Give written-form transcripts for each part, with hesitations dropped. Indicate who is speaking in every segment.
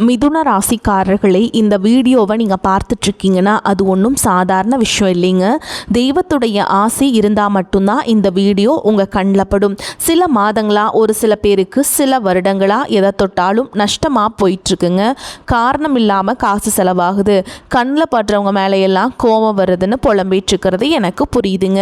Speaker 1: மிதுன ராசிக்காரர்களை இந்த வீடியோவை நீங்கள் பார்த்துட்ருக்கீங்கன்னா அது ஒன்றும் சாதாரண விஷயம் இல்லைங்க. தெய்வத்துடைய ஆசை இருந்தால் மட்டும்தான் இந்த வீடியோ உங்கள் கண்ணில் படும். சில மாதங்களாக ஒரு சில பேருக்கு சில வருடங்களாக எதை தொட்டாலும் நஷ்டமாக போயிட்டுருக்குங்க. காரணம் இல்லாமல் காசு செலவாகுது, கண்ணில் படுறவங்க மேலையெல்லாம் கோபம் வருதுன்னு புலம்பிகிட்ருக்கிறது எனக்கு புரியுதுங்க.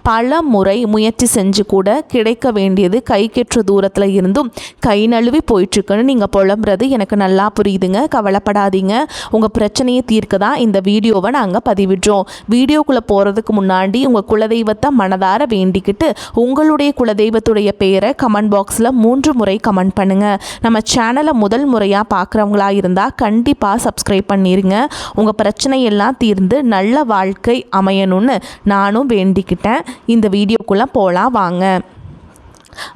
Speaker 1: பல முறை முயற்சி செஞ்சு கூட கிடைக்க வேண்டியது கைக்கெற்ற தூரத்தில் இருந்தும் கை நழுவி போயிட்டுருக்குன்னு நீங்கள் புலம்புறது எனக்கு நல்லா புரியுதுங்க. கவலைப்படாதீங்க, உங்கள் பிரச்சனையை தீர்க்க தான் இந்த வீடியோவை நாங்கள் பதிவிடுறோம். வீடியோக்குள்ளே போகிறதுக்கு முன்னாடி உங்கள் குலதெய்வத்தை மனதார வேண்டிக்கிட்டு உங்களுடைய குலதெய்வத்துடைய பேரை கமெண்ட் பாக்ஸில் 3 முறை கமெண்ட் பண்ணுங்கள். நம்ம சேனலை முதல் முறையாக பார்க்குறவங்களா இருந்தால் கண்டிப்பாக சப்ஸ்கிரைப் பண்ணிடுங்க. உங்கள் பிரச்சனையெல்லாம் தீர்ந்து நல்ல வாழ்க்கை அமையணும்னு நானும் வேண்டிக்கிட்டேன். இந்த வீடியோக்குள்ளே போகலாம் வாங்க.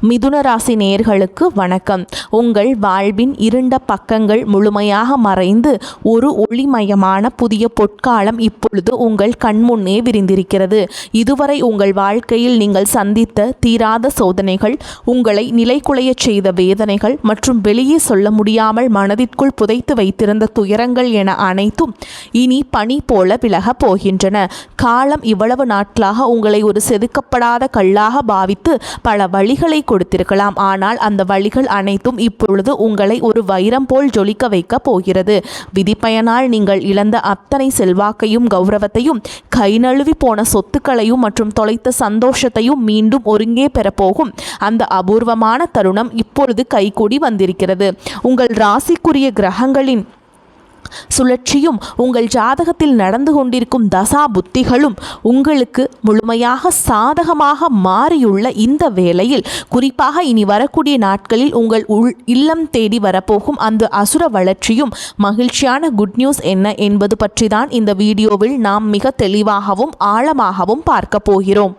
Speaker 1: மிதுன ராசி நேயர்களுக்கு வணக்கம். உங்கள் வாழ்வின் இருண்ட பக்கங்கள் முழுமையாக மறைந்து ஒரு ஒளிமயமான புதிய பொற்காலம் இப்பொழுது உங்கள் கண்முன்னே விரிந்திருக்கிறது. இதுவரை உங்கள் வாழ்க்கையில் நீங்கள் சந்தித்த தீராத சோதனைகள், உங்களை நிலைகுலைய செய்த வேதனைகள் மற்றும் வெளியே சொல்ல முடியாமல் மனதிற்குள் புதைத்து வைத்திருந்த துயரங்கள் என அனைத்தும் இனி பனி போல விலகப் போகின்றன. காலம் இவ்வளவு நாட்களாக உங்களை ஒரு செதுக்கப்படாத கல்லாக பாவித்து பல வழிகள் கொடுத்திருக்கலாம். ஆனால் அந்த வழிகள் அனைத்தும் இப்பொழுது உங்களை ஒரு வைரம் போல் ஜொலிக்க வைக்க போகிறது. விதிப்பயனால் நீங்கள் இழந்த அத்தனை செல்வாக்கையும் கௌரவத்தையும், கை நழுவி போன சொத்துக்களையும் மற்றும் தொலைத்த சந்தோஷத்தையும் மீண்டும் ஒருங்கே பெறப்போகும் அந்த அபூர்வமான தருணம் இப்பொழுது கைகூடி வந்திருக்கிறது. உங்கள் ராசிக்குரிய கிரகங்களின் சுழற்சியும் உங்கள் ஜாதகத்தில் நடந்து கொண்டிருக்கும் தசா புத்திகளும் உங்களுக்கு முழுமையாக சாதகமாக மாறியுள்ள இந்த வேளையில், குறிப்பாக இனி வரக்கூடிய நாட்களில் உங்கள் இல்லம் தேடி வரப்போகும் அந்த அசுர வளர்ச்சியும் மகிழ்ச்சியான குட் நியூஸ் என்ன என்பது பற்றி தான் இந்த வீடியோவில் நாம் மிக தெளிவாகவும் ஆழமாகவும் பார்க்க போகிறோம்.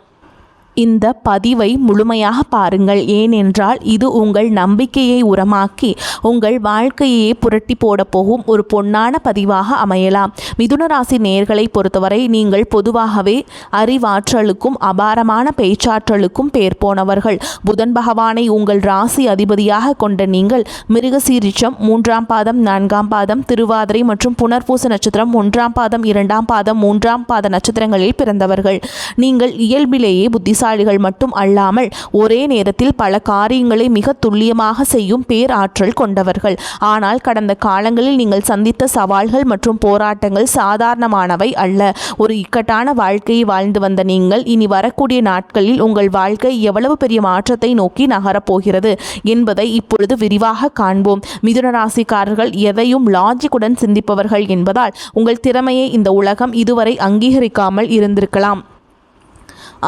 Speaker 1: இந்த பதிவை முழுமையாக பாருங்கள். ஏனென்றால் இது உங்கள் நம்பிக்கையை உரமாக்கி உங்கள் வாழ்க்கையே புரட்டி போட போகும் ஒரு பொன்னான பதிவாக அமையலாம். மிதுன ராசி நேயர்களை பொறுத்தவரை நீங்கள் பொதுவாகவே அறிவாற்றலுக்கும் அபாரமான பேச்சாற்றலுக்கும் பேர் போனவர்கள். புதன் பகவானை உங்கள் ராசி அதிபதியாக கொண்ட நீங்கள் மிருகசீரிஷம் 3ஆம் பாதம் 4ஆம் பாதம், திருவாதிரை மற்றும் புனர்பூச நட்சத்திரம் 1ஆம் பாதம் 2ஆம் பாதம் 3ஆம் பாத நட்சத்திரங்களில் பிறந்தவர்கள். நீங்கள் இயல்பிலேயே புத்திசாலிகள் மட்டும் அல்லாமல் ஒரே நேரத்தில் பல காரியங்களை மிக துல்லியமாக செய்யும் பேராற்றல் கொண்டவர்கள். ஆனால் கடந்த காலங்களில் நீங்கள் சந்தித்த சவால்கள் மற்றும் போராட்டங்கள் சாதாரணமானவை அல்ல. ஒரு இக்கட்டான வாழ்க்கையை வாழ்ந்து வந்த நீங்கள் இனி வரக்கூடிய நாட்களில் உங்கள் வாழ்க்கை எவ்வளவு பெரிய மாற்றத்தை நோக்கி நகரப்போகிறது என்பதை இப்பொழுது விரிவாக காண்போம். மிதுன ராசிக்காரர்கள் எதையும் லாஜிக்குடன் சிந்திப்பவர்கள் என்பதால் உங்கள் திறமையை இந்த உலகம் இதுவரை அங்கீகரிக்காமல் இருந்திருக்கலாம்.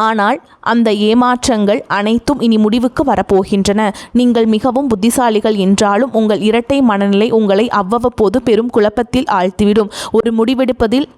Speaker 1: ஆனால் அந்த ஏமாற்றங்கள் அனைத்தும் இனி முடிவுக்கு வரப்போகின்றன. நீங்கள் மிகவும் புத்திசாலிகள் என்றாலும் உங்கள் இரட்டை மனநிலை உங்களை அவ்வப்போது பெரும் குழப்பத்தில் ஆழ்த்திவிடும். ஒரு முடிவெடுப்பதில்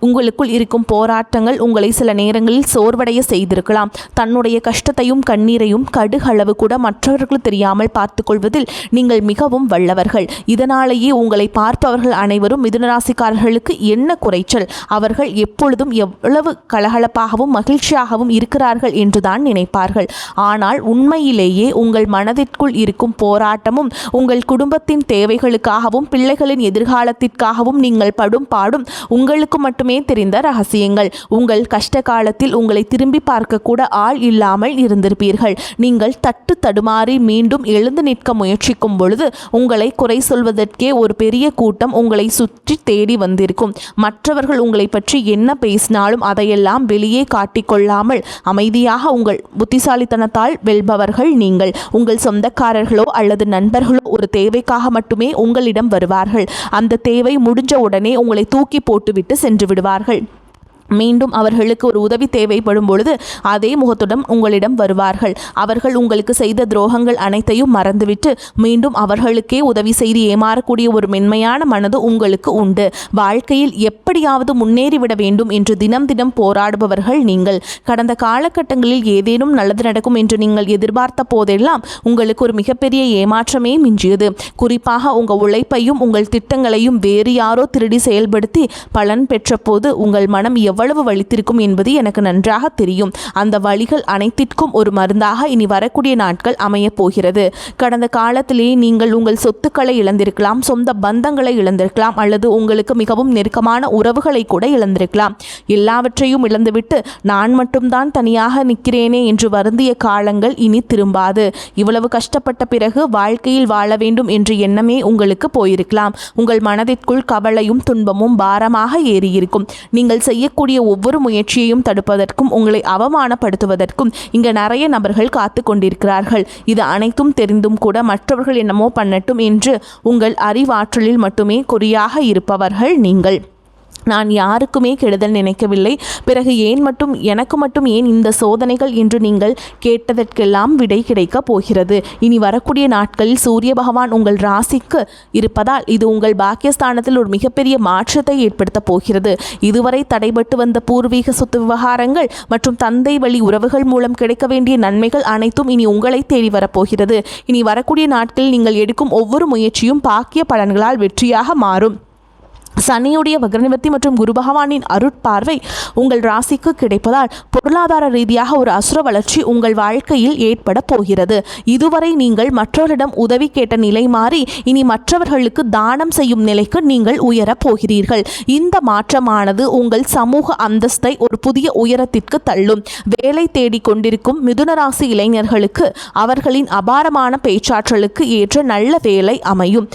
Speaker 1: உங்களுக்குள் இருக்கும் போராட்டங்கள் உங்களை சில நேரங்களில் சோர்வடைய செய்திருக்கலாம். தன்னுடைய கஷ்டத்தையும் கண்ணீரையும் கடுகளவு கூட மற்றவர்கள் தெரியாமல் பார்த்து கொள்வதில் நீங்கள் மிகவும் வல்லவர்கள். இதனாலேயே உங்களை பார்ப்பவர்கள் அனைவரும் மிதுனராசிக்காரர்களுக்கு என்ன குறைச்சல், அவர்கள் எப்பொழுதும் எவ்வளவு கலகலப்பாகவும் மகிழ்ச்சியாகவும் இருக்கிறார்கள் என்றுதான் நினைப்பார்கள். ஆனால் உண்மையிலேயே உங்கள் மனதிற்குள் இருக்கும் போராட்டமும் உங்கள் குடும்பத்தின் தேவைகளுக்காகவும் பிள்ளைகளின் எதிர்காலத்திற்காகவும் நீங்கள் படும் பாடும் உங்களுக்கு மட்டுமே தெரிந்த ரகசியங்கள். உங்கள் கஷ்ட காலத்தில் உங்களை திரும்பி பார்க்க கூட ஆள் இல்லாமல் இருந்திருப்பீர்கள். நீங்கள் தட்டு தடுமாறி மீண்டும் எழுந்து நிற்க முயற்சிக்கும் பொழுது உங்களை குறை சொல்வதற்கே ஒரு பெரிய கூட்டம் உங்களை சுற்றி தேடி வந்திருக்கும். மற்றவர்கள் உங்களை பற்றி என்ன பேசினாலும் அதையெல்லாம் வெளியே காட்டிக்கொள்ளாமல் அமைதியாக உங்கள் புத்திசாலித்தனத்தால் வெல்பவர்கள் நீங்கள். உங்கள் சொந்தக்காரர்களோ அல்லது நண்பர்களோ ஒரு தேவைக்காக மட்டுமே உங்களிடம் வருவார்கள். அந்த தேவை முடிஞ்ச உடனே உங்களை தூக்கி போட்டுவிட்டு சென்று விடுவார்கள். மீண்டும் அவர்களுக்கு ஒரு உதவி தேவைப்படும் பொழுது அதே முகத்துடன் உங்களிடம் வருவார்கள். அவர்கள் உங்களுக்கு செய்த துரோகங்கள் அனைத்தையும் மறந்துவிட்டு மீண்டும் அவர்களுக்கே உதவி செய்து ஏமாறக்கூடிய ஒரு மென்மையான மனது உங்களுக்கு உண்டு. வாழ்க்கையில் எப்படியாவது முன்னேறிவிட வேண்டும் என்று தினம் தினம் போராடுபவர்கள் நீங்கள். கடந்த காலகட்டங்களில் ஏதேனும் நல்லது நடக்கும் என்று நீங்கள் எதிர்பார்த்த போதெல்லாம் உங்களுக்கு ஒரு மிகப்பெரிய ஏமாற்றமே மிஞ்சியது. குறிப்பாக உங்கள் உழைப்பையும் உங்கள் திட்டங்களையும் வேறு யாரோ திருடி செயல்படுத்தி பலன் பெற்ற போது உங்கள் மனம் எவ்வளவு வலித்திருக்கும் என்பது எனக்கு நன்றாக தெரியும். அந்த வலிகள் அனைத்திற்கும் ஒரு மருந்தாக இனி வரக்கூடிய நாட்கள் அமையப் போகிறது. கடந்த காலத்திலே நீங்கள் உங்கள் சொத்துக்களை இழந்திருக்கலாம், சொந்த பந்தங்களை இழந்திருக்கலாம், அல்லது உங்களுக்கு மிகவும் நெருக்கமான உறவுகளை கூட இழந்திருக்கலாம். எல்லாவற்றையும் இழந்துவிட்டு நான் மட்டும்தான் தனியாக நிற்கிறேனே என்று வருந்திய காலங்கள் இனி திரும்பாது. இவ்வளவு கஷ்டப்பட்ட பிறகு வாழ்க்கையில் வாழ வேண்டும் என்ற எண்ணமே உங்களுக்கு போயிருக்கலாம். உங்கள் மனதிற்குள் கவலையும் துன்பமும் பாரமாக ஏறியிருக்கும். நீங்கள் செய்யக்கூடிய ஒவ்வொரு முயற்சியையும் தடுப்பதற்கும் உங்களை அவமானப்படுத்துவதற்கும் இங்கு நிறைய நபர்கள் காத்து கொண்டிருக்கிறார்கள். இது அனைத்தும் தெரிந்தும் கூட மற்றவர்கள் என்னமோ பண்ணட்டும் என்று உங்கள் அறிவாற்றலில் மட்டுமே குறியாக இருப்பவர்கள் நீங்கள். நான் யாருக்குமே கெடுதல் நினைக்கவில்லை. பிறகு எனக்கு மட்டும் ஏன் இந்த சோதனைகள் என்று நீங்கள் கேட்டதற்கெல்லாம் விடை கிடைக்கப் போகிறது. இனி வரக்கூடிய நாட்களில் சூரிய பகவான் உங்கள் ராசிக்கு இருப்பதால் இது உங்கள் பாக்கியஸ்தானத்தில் ஒரு மிகப்பெரிய மாற்றத்தை ஏற்படுத்தப் போகிறது. இதுவரை தடைபட்டு வந்த பூர்வீக சொத்து விவகாரங்கள் மற்றும் தந்தை வழி உறவுகள் மூலம் கிடைக்க வேண்டிய நன்மைகள் அனைத்தும் இனி உங்களை தேடி வரப்போகிறது. இனி வரக்கூடிய நாட்களில் நீங்கள் எடுக்கும் ஒவ்வொரு முயற்சியும் பாக்கிய பலன்களால் வெற்றியாக மாறும். சனியுடைய வக்ரநிவர்த்தி மற்றும் குரு பகவானின் அருட்பார்வை உங்கள் ராசிக்கு கிடைப்பதால் பொருளாதார ரீதியாக ஒரு அசுர வளர்ச்சி உங்கள் வாழ்க்கையில் ஏற்பட போகிறது. இதுவரை நீங்கள் மற்றவரிடம் உதவி கேட்ட நிலை மாறி இனி மற்றவர்களுக்கு தானம் செய்யும் நிலைக்கு நீங்கள் உயரப் போகிறீர்கள். இந்த மாற்றமானது உங்கள் சமூக அந்தஸ்தை ஒரு புதிய உயரத்திற்கு தள்ளும். வேலை தேடிக் கொண்டிருக்கும் மிதுன ராசி இளைஞர்களுக்கு அவர்களின் அபாரமான பேச்சாற்றலுக்கு ஏற்ற நல்ல வேலை அமையும்.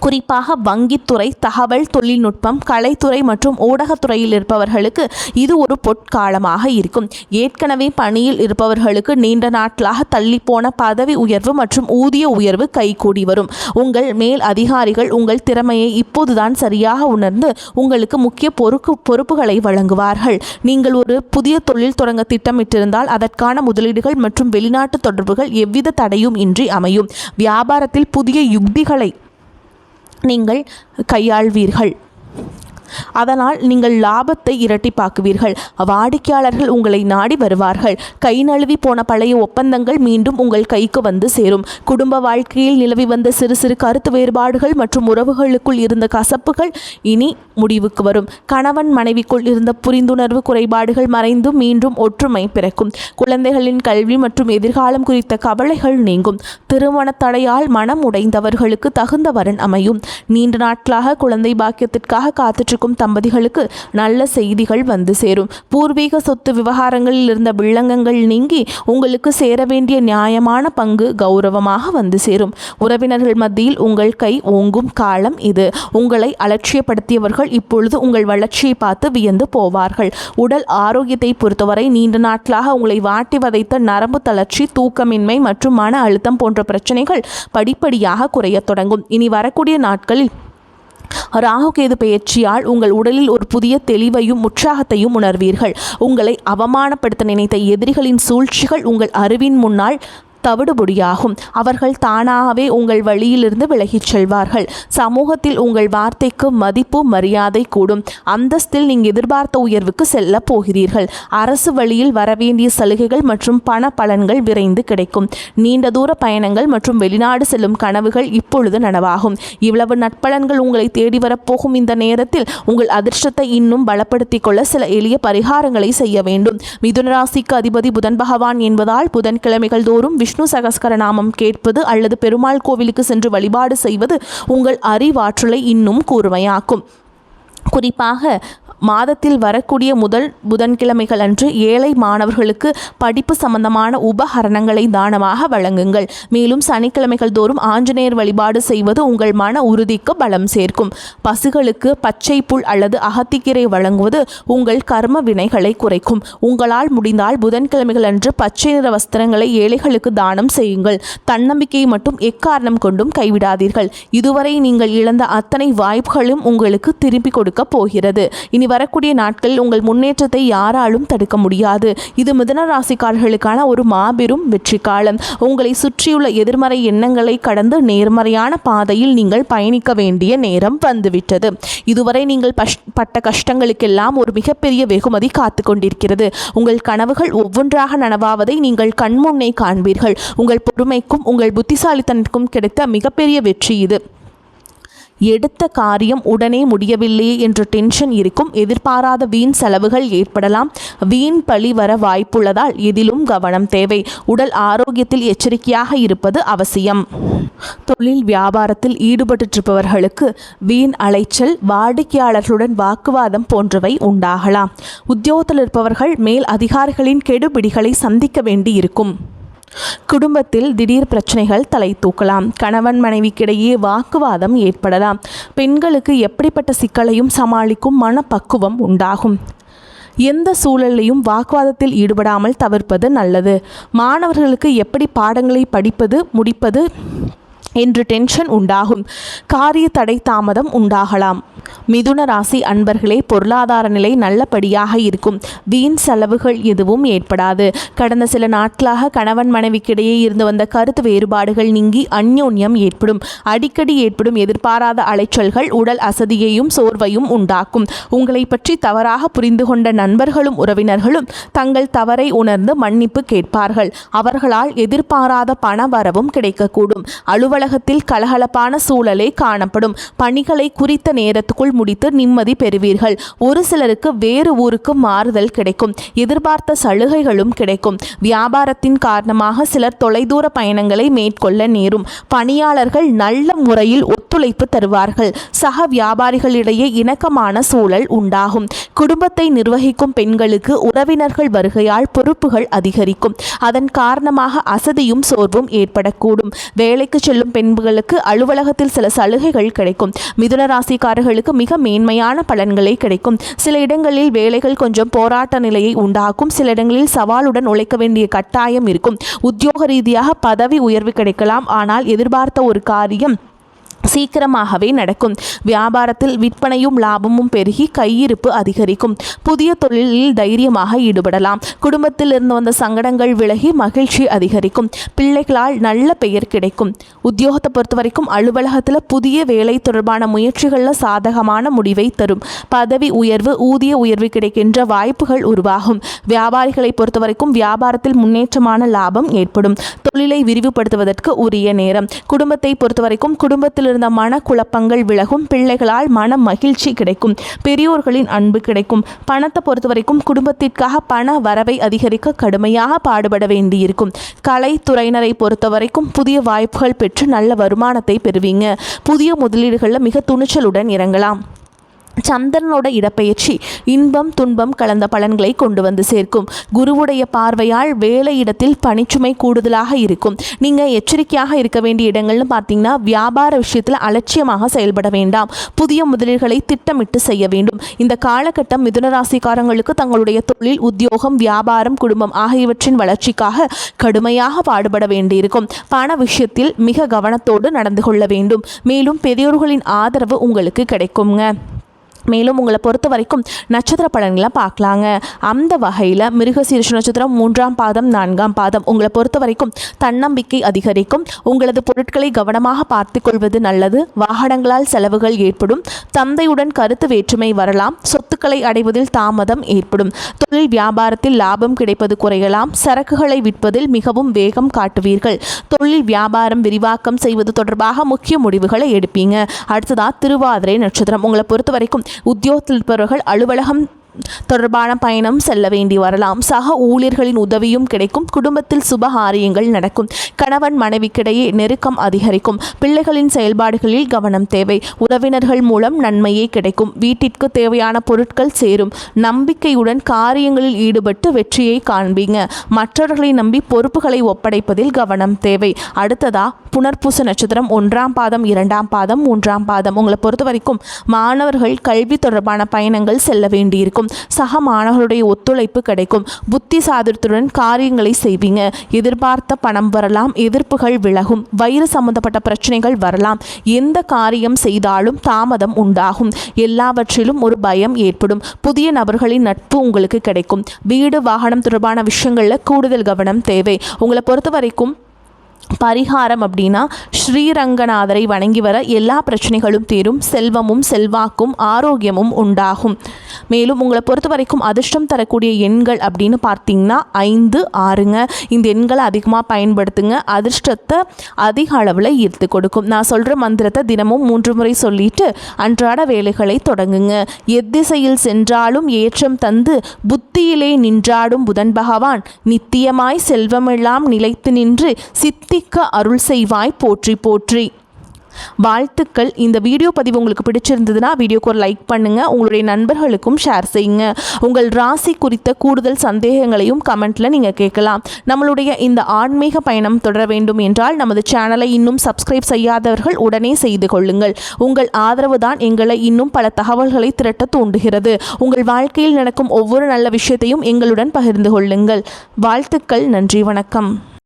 Speaker 1: குறிப்பாக வங்கித்துறை, தகவல் தொழில்நுட்பம், கலைத்துறை மற்றும் ஊடகத்துறையில் இருப்பவர்களுக்கு இது ஒரு பொற்காலமாக இருக்கும். ஏற்கனவே பணியில் இருப்பவர்களுக்கு நீண்ட நாட்களாக தள்ளிப்போன பதவி உயர்வு மற்றும் ஊதிய உயர்வு கைகூடி வரும். உங்கள் மேல் அதிகாரிகள் உங்கள் திறமையை இப்போதுதான் சரியாக உணர்ந்து உங்களுக்கு முக்கிய பொறுப்புகளை வழங்குவார்கள். நீங்கள் ஒரு புதிய தொழில் தொடங்க திட்டமிட்டிருந்தால் அதற்கான முதலீடுகள் மற்றும் வெளிநாட்டு தொடர்புகள் எவ்வித தடையும் இன்றி அமையும். வியாபாரத்தில் புதிய யுக்திகளை நீங்கள் கையாள்வீர்கள். அதனால் நீங்கள் லாபத்தை இரட்டிப்பாக்குவீர்கள். வாடிக்கையாளர்கள் உங்களை நாடி வருவார்கள். கை நழுவி போன பழைய ஒப்பந்தங்கள் மீண்டும் உங்கள் கைக்கு வந்து சேரும். குடும்ப வாழ்க்கையில் நிலவி வந்த சிறு சிறு கருத்து வேறுபாடுகள் மற்றும் உறவுகளுக்குள் இருந்த கசப்புகள் இனி முடிவுக்கு வரும். கணவன் மனைவிக்குள் இருந்த புரிந்துணர்வு குறைபாடுகள் மறைந்து மீண்டும் ஒற்றுமை பிறக்கும். குழந்தைகளின் கல்வி மற்றும் எதிர்காலம் குறித்த கவலைகள் நீங்கும். திருமண தடையால் மனம் உடைந்தவர்களுக்கு தகுந்த வரன் அமையும். நீண்ட நாட்களாக குழந்தை பாக்கியத்திற்காக காத்துட்டு தம்பதிகளுக்கு நல்ல செய்திகள் வந்து சேரும். பூர்வீக சொத்து விவகாரங்களில் இருந்த வில்லங்கங்கள் நீங்கி உங்களுக்கு சேர வேண்டிய நியாயமான பங்கு கௌரவமாக வந்து சேரும். உறவினர்கள் மத்தியில் உங்கள் கை ஓங்கும் காலம் இது. உங்களை அலட்சியப்படுத்தியவர்கள் இப்பொழுது உங்கள் வளர்ச்சியை பார்த்து வியந்து போவார்கள். உடல் ஆரோக்கியத்தை பொறுத்தவரை நீண்ட நாட்களாக உங்களை வாட்டி வதைத்த நரம்பு தளர்ச்சி, தூக்கமின்மை மற்றும் மன அழுத்தம் போன்ற பிரச்சனைகள் படிப்படியாக குறைய தொடங்கும். இனி வரக்கூடிய நாட்களில் ராகுகேது பெயர்ச்சியால் உங்கள் உடலில் ஒரு புதிய தெளிவையும் உற்சாகத்தையும் உணர்வீர்கள். உங்களை அவமானப்படுத்த நினைத்த எதிரிகளின் சூழ்ச்சிகள் உங்கள் அறிவின் முன்னால் தவிடுபொடியாகும். அவர்கள் தானாகவே உங்கள் வழியிலிருந்து விலகிச் செல்வார்கள். சமூகத்தில் உங்கள் வார்த்தைக்கு மதிப்பு மரியாதை கூடும். அந்தஸ்தில் நீங்கள் எதிர்பார்த்த உயர்வுக்கு செல்ல போகிறீர்கள். அரசு வழியில் வரவேண்டிய சலுகைகள் மற்றும் பண பலன்கள் விரைந்து கிடைக்கும். நீண்ட தூர பயணங்கள் மற்றும் வெளிநாடு செல்லும் கனவுகள் இப்பொழுது நனவாகும். இவ்வளவு நட்பலன்கள் உங்களை தேடி வரப்போகும் இந்த நேரத்தில் உங்கள் அதிர்ஷ்டத்தை இன்னும் பலப்படுத்திக் கொள்ள சில எளிய பரிகாரங்களை செய்ய வேண்டும். மிதுன ராசிக்கு அதிபதி புதன் பகவான் என்பதால் புதன்கிழமைகள் தோறும் விஷ்ணு சகஸ்கரநாமம் கேட்பது அல்லது பெருமாள் கோவிலுக்கு சென்று வழிபாடு செய்வது உங்கள் அறிவாற்றலை இன்னும் கூர்மையாக்கும். குறிப்பாக மாதத்தில் வரக்கூடிய முதல் புதன்கிழமைகள் அன்று ஏழை மாணவர்களுக்கு படிப்பு சம்பந்தமான உபகரணங்களை தானமாக வழங்குங்கள். மேலும் சனிக்கிழமைகள் தோறும் ஆஞ்சநேயர் வழிபாடு செய்வது உங்கள் மன உறுதிக்கு பலம் சேர்க்கும். பசுகளுக்கு பச்சை புல் அல்லது அகத்திக்கீரை வழங்குவது உங்கள் கர்ம வினைகளை குறைக்கும். உங்களால் முடிந்தால் புதன்கிழமைகள் அன்று பச்சை நிற வஸ்திரங்களை ஏழைகளுக்கு தானம் செய்யுங்கள். தன்னம்பிக்கையை மட்டும் எக்காரணம் கொண்டும் கைவிடாதீர்கள். இதுவரை நீங்கள் இழந்த அத்தனை வாய்ப்புகளும் உங்களுக்கு திருப்பி கொடுக்க போகிறது. இனி வரக்கூடிய நாட்களில் உங்கள் முன்னேற்றத்தை யாராலும் தடுக்க முடியாது. இது மிதுன ராசிக்காரர்களுக்கான ஒரு மாபெரும் வெற்றி காலம். உங்களை சுற்றியுள்ள எதிர்மறை எண்ணங்களை கடந்து நேர்மறையான பாதையில் நீங்கள் பயணிக்க வேண்டிய நேரம் வந்துவிட்டது. இதுவரை நீங்கள் பட்ட கஷ்டங்களுக்கெல்லாம் ஒரு மிகப்பெரிய வெகுமதி காத்து கொண்டிருக்கிறது. உங்கள் கனவுகள் ஒவ்வொன்றாக நனவாவதை நீங்கள் கண்முன்னே காண்பீர்கள். உங்கள் பொறுமைக்கும் உங்கள் புத்திசாலித்தனத்திற்கும் கிடைத்த மிகப்பெரிய வெற்றி இது. எடுத்த காரியம் உடனே முடியவில்லையே என்ற டென்ஷன் இருக்கும். எதிர்பாராத வீண் செலவுகள் ஏற்படலாம். வீண் பழி வர வாய்ப்புள்ளதால் எதிலும் கவனம் தேவை. உடல் ஆரோக்கியத்தில் எச்சரிக்கையாக இருப்பது அவசியம். தொழில் வியாபாரத்தில் ஈடுபட்டிருப்பவர்களுக்கு வீண் அலைச்சல், வாடிக்கையாளர்களுடன் வாக்குவாதம் போன்றவை உண்டாகலாம். உத்தியோகத்தில் இருப்பவர்கள் மேல் அதிகாரிகளின் கெடுபிடிகளை சந்திக்க வேண்டி இருக்கும். குடும்பத்தில் திடீர் பிரச்சனைகள் தலை தூக்கலாம். கணவன் மனைவிக்கிடையே வாக்குவாதம் ஏற்படலாம். பெண்களுக்கு எப்படிப்பட்ட சிக்கலையும் சமாளிக்கும் மனப்பக்குவம் உண்டாகும். எந்த சூழலையும் வாக்குவாதத்தில் ஈடுபடாமல் தவிர்ப்பது நல்லது. மாணவர்களுக்கு எப்படி பாடங்களை படிப்பது முடிப்பது என்று டென்ஷன் உண்டாகும். காரிய தடை தாமதம் உண்டாகலாம். மிதுன ராசி அன்பர்களே, பொருளாதார நிலை நல்லபடியாக இருக்கும். வீண் செலவுகள் எதுவும் ஏற்படாது. கடந்த சில நாட்களாக கணவன் மனைவிக்கிடையே இருந்து வந்த கருத்து வேறுபாடுகள் நீங்கி அந்யோன்யம் ஏற்படும். அடிக்கடி ஏற்படும் எதிர்பாராத அலைச்சல்கள் உடல் அசதியையும் சோர்வையும் உண்டாக்கும். உங்களை பற்றி தவறாக புரிந்து கொண்ட நண்பர்களும் உறவினர்களும் தங்கள் தவறை உணர்ந்து மன்னிப்பு கேட்பார்கள். அவர்களால் எதிர்பாராத பண வரவும் கிடைக்கக்கூடும். அலுவலகத்தில் கலகலப்பான சூழலே காணப்படும். பணிகளை குறித்த நேரத்துக்குள் முடித்து நிம்மதி பெறுவீர்கள். ஒரு சிலருக்கு வேறு ஊருக்கு மாறுதல் கிடைக்கும். எதிர்பார்த்த சலுகைகளும் கிடைக்கும். வியாபாரத்தின் காரணமாக சிலர் தொலைதூர பயணங்களை மேற்கொள்ள நேரும். பணியாளர்கள் நல்ல முறையில் ஒத்துழைப்பு தருவார்கள். சக வியாபாரிகளிடையே இணக்கமான சூழல் உண்டாகும். குடும்பத்தை நிர்வகிக்கும் பெண்களுக்கு உறவினர்கள் வருகையால் பொறுப்புகள் அதிகரிக்கும். அதன் காரணமாக அசதியும் சோர்வும் ஏற்படக்கூடும். வேலைக்கு செல்லும் பெண்களுக்கு அலுவலகத்தில் சில சலுகைகள் கிடைக்கும். மிதுன ராசிக்காரர்களுக்கு மிக மேன்மையான பலன்களை கிடைக்கும். சில இடங்களில் வேலைகள் கொஞ்சம் போராட்ட நிலையை உண்டாக்கும். சில இடங்களில் சவாலுடன் உழைக்க வேண்டிய கட்டாயம் இருக்கும். உத்தியோக ரீதியாக பதவி உயர்வு கிடைக்கலாம். ஆனால் எதிர்பார்த்த ஒரு காரியம் சீக்கிரமாகவே நடக்கும். வியாபாரத்தில் விற்பனையும் லாபமும் பெருகி கையிருப்பு அதிகரிக்கும். புதிய தொழிலில் தைரியமாக ஈடுபடலாம். குடும்பத்தில் இருந்து வந்த சங்கடங்கள் விலகி மகிழ்ச்சி அதிகரிக்கும். பிள்ளைகளால் நல்ல பெயர் கிடைக்கும். உத்தியோகத்தை பொறுத்த வரைக்கும் அலுவலகத்தில் புதிய வேலை தொடர்பான முயற்சிகளில் சாதகமான முடிவை தரும். பதவி உயர்வு, ஊதிய உயர்வு கிடைக்கின்ற வாய்ப்புகள் உருவாகும். வியாபாரிகளை பொறுத்த வரைக்கும் வியாபாரத்தில் முன்னேற்றமான லாபம் ஏற்படும். தொழிலை விரிவுபடுத்துவதற்கு உரிய நேரம். குடும்பத்தை பொறுத்த வரைக்கும் குடும்பத்தில் இருந்த மனக்குழப்பங்கள் விலகும். பிள்ளைகளால் மன மகிழ்ச்சி கிடைக்கும். பெரியோர்களின் அன்பு கிடைக்கும். பணத்தை பொறுத்த வரைக்கும் குடும்பத்திற்காக பண வரவை அதிகரிக்க கடுமையாக பாடுபட வேண்டியிருக்கும். கலைத்துறையினரை பொறுத்த வரைக்கும் புதிய வாய்ப்புகள் பெற்று நல்ல வருமானத்தை பெறுவீங்க. புதிய முதலீடுகளில் மிக துணிச்சலுடன் இறங்கலாம். சந்திரனோட இடப்பெயர்ச்சி இன்பம் துன்பம் கலந்த பலன்களை கொண்டு வந்து சேர்க்கும். குருவுடைய பார்வையால் வேலை இடத்தில் பணிச்சுமை கூடுதலாக இருக்கும். நீங்கள் எச்சரிக்கையாக இருக்க வேண்டிய இடங்கள்னு பார்த்தீங்கன்னா, வியாபார விஷயத்தில் அலட்சியமாக செயல்பட வேண்டாம். புதிய முதலீடுகளை திட்டமிட்டு செய்ய வேண்டும். இந்த காலகட்டம் மிதுனராசிக்காரங்களுக்கு தங்களுடைய தொழில், உத்தியோகம், வியாபாரம், குடும்பம் ஆகியவற்றின் வளர்ச்சிக்காக கடுமையாக பாடுபட வேண்டியிருக்கும். பண விஷயத்தில் மிக கவனத்தோடு நடந்து கொள்ள வேண்டும். மேலும் பெரியோர்களின் ஆதரவு உங்களுக்கு கிடைக்குங்க. மேலும் உங்களை பொறுத்த வரைக்கும் நட்சத்திர பலன்களை பார்க்கலாங்க. அந்த வகையில் மிருகசீரிஷ நட்சத்திரம் 3ஆம் பாதம் 4ஆம் பாதம் உங்களை பொறுத்த வரைக்கும் தன்னம்பிக்கை அதிகரிக்கும். உங்களது பொருட்களை கவனமாக பார்த்து கொள்வது நல்லது. வாகனங்களால் செலவுகள் ஏற்படும். தந்தையுடன் கருத்து வேற்றுமை வரலாம். சொத்துக்களை அடைவதில் தாமதம் ஏற்படும். தொழில் வியாபாரத்தில் லாபம் கிடைப்பது குறையலாம். சரக்குகளை விற்பதில் மிகவும் வேகம் காட்டுவீர்கள். தொழில் வியாபாரம் விரிவாக்கம் செய்வது தொடர்பாக முக்கிய முடிவுகளை எடுப்பீங்க. அடுத்ததாக திருவாதிரை நட்சத்திரம் உங்களை பொறுத்த வரைக்கும் உத்தியோகத்தில் இருப்பவர்கள் அலுவலகம் தொடர்பான பயணம் செல்ல வேண்டி வரலாம். சக ஊழியர்களின் உதவியும் கிடைக்கும். குடும்பத்தில் சுபகாரியங்கள் நடக்கும். கணவன் மனைவிக்கிடையே நெருக்கம் அதிகரிக்கும். பிள்ளைகளின் செயல்பாடுகளில் கவனம் தேவை. உறவினர்கள் மூலம் நன்மையே கிடைக்கும். வீட்டிற்கு தேவையான பொருட்கள் சேரும். நம்பிக்கையுடன் காரியங்களில் ஈடுபட்டு வெற்றியை காண்பீங்க. மற்றவர்களை நம்பி பொறுப்புகளை ஒப்படைப்பதில் கவனம் தேவை. அடுத்ததா புனர்பூச நட்சத்திரம் 1ஆம் பாதம் 2ஆம் பாதம் 3ஆம் பாதம் உங்களை பொறுத்த வரைக்கும் மாணவர்கள் கல்வி தொடர்பான பயணங்கள் செல்ல வேண்டியிருக்கும். சக மாணவர்களுடைய ஒத்துழைப்பு கிடைக்கும். புத்தி சாதுரியத்துடன் காரியங்களை செய்வீங்க. எதிர்பார்த்த பணம் வரலாம். எதிர்ப்புகள் விலகும். வயிறு சம்பந்தப்பட்ட பிரச்சனைகள் வரலாம். எந்த காரியம் செய்தாலும் தாமதம் உண்டாகும். எல்லாவற்றிலும் ஒரு பயம் ஏற்படும். புதிய நபர்களின் நட்பு உங்களுக்கு கிடைக்கும். வீடு வாகனம் தொடர்பான விஷயங்களில் கூடுதல் கவனம் தேவை. உங்களை பொறுத்த வரைக்கும் பரிகாரம் அப்படின்னா ஸ்ரீரங்கநாதரை வணங்கி வர எல்லா பிரச்சனைகளும் தீரும், செல்வமும் செல்வாக்கும் ஆரோக்கியமும் உண்டாகும். மேலும் உங்களை பொறுத்த வரைக்கும் அதிர்ஷ்டம் தரக்கூடிய எண்கள் அப்படின்னு பார்த்தீங்கன்னா 5, 6ங்க. இந்த எண்களை அதிகமாக பயன்படுத்துங்க, அதிர்ஷ்டத்தை அதிக அளவில் ஈர்த்து கொடுக்கும். நான் சொல்கிற மந்திரத்தை தினமும் 3 முறை சொல்லிட்டு அன்றாட வேலைகளை தொடங்குங்க. எத்திசையில் சென்றாலும் ஏற்றம் தந்து புத்தியிலே நின்றாடும் புதன் பகவான் நித்தியமாய் செல்வமெல்லாம் நிலைத்து நின்று சித்திக்க அருள் செய்வாய் போற்றி போற்றி. வாழ்த்துக்கள். இந்த வீடியோ பதிவு உங்களுக்கு பிடிச்சிருந்ததுன்னா வீடியோக்கு ஒரு லைக் பண்ணுங்கள், உங்களுடைய நண்பர்களுக்கும் ஷேர் செய்யுங்க. உங்கள் ராசி குறித்த கூடுதல் சந்தேகங்களையும் கமெண்ட்டில் நீங்கள் கேட்கலாம். நம்மளுடைய இந்த ஆன்மீக பயணம் தொடர வேண்டும் என்றால் நமது சேனலை இன்னும் சப்ஸ்கிரைப் செய்யாதவர்கள் உடனே செய்து கொள்ளுங்கள். உங்கள் ஆதரவு தான் எங்களை இன்னும் பல தகவல்களை திரட்ட தூண்டுகிறது. உங்கள் வாழ்க்கையில் நடக்கும் ஒவ்வொரு நல்ல விஷயத்தையும் எங்களுடன் பகிர்ந்து கொள்ளுங்கள். வாழ்த்துக்கள். நன்றி. வணக்கம்.